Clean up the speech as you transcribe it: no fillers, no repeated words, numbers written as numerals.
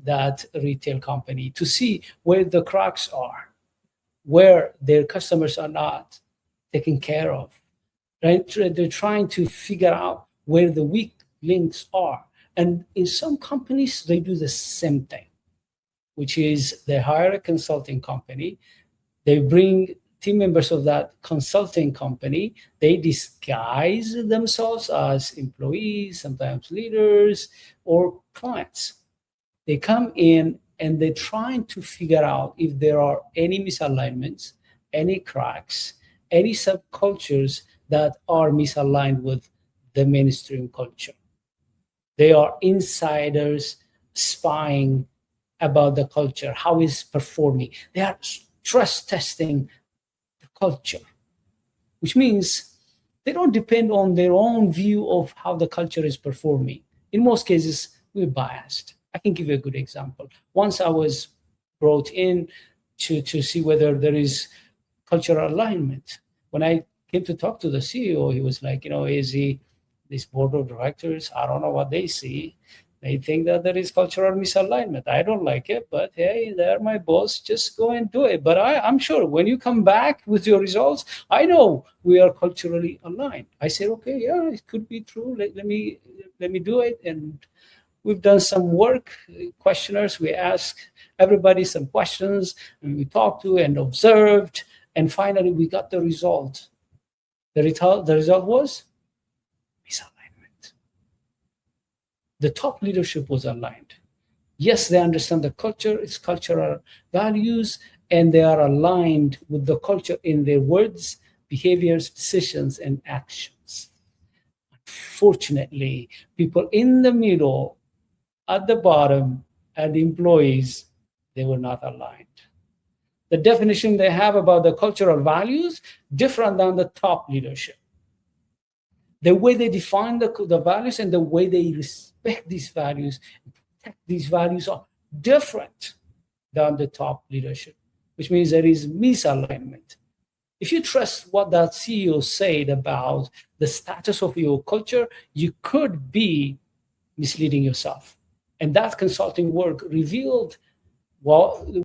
that retail company to see where the cracks are, where their customers are not taken care of. Right? They're trying to figure out where the weak links are. And in some companies, they do the same thing, which is they hire a consulting company, they bring team members of that consulting company, they disguise themselves as employees, sometimes leaders or clients. They come in and they're trying to figure out if there are any misalignments, any cracks, any subcultures that are misaligned with the mainstream culture. They are insiders spying about the culture, how it's performing. They are stress testing the culture, which means they don't depend on their own view of how the culture is performing. In most cases, we're biased. I can give you a good example. Once I was brought in to see whether there is cultural alignment. When I came to talk to the CEO, he was like, AZ, this board of directors, I don't know what they see. They think that there is cultural misalignment. I don't like it, but hey, they're my boss. Just go and do it. But I'm sure when you come back with your results, I know we are culturally aligned. I said, okay, yeah, it could be true. Let me do it. And we've done some work, questionnaires. We asked everybody some questions, and we talked to and observed. And finally, we got the result. The result was misalignment. The top leadership was aligned. Yes, they understand the culture, its cultural values, and they are aligned with the culture in their words, behaviors, decisions, and actions. Unfortunately, people in the middle, at the bottom, and the employees, they were not aligned. The definition they have about the cultural values different than the top leadership. The way they define the values and the way they respect these values, protect these values are different than the top leadership, which means there is misalignment. If you trust what that CEO said about the status of your culture, you could be misleading yourself. And that consulting work revealed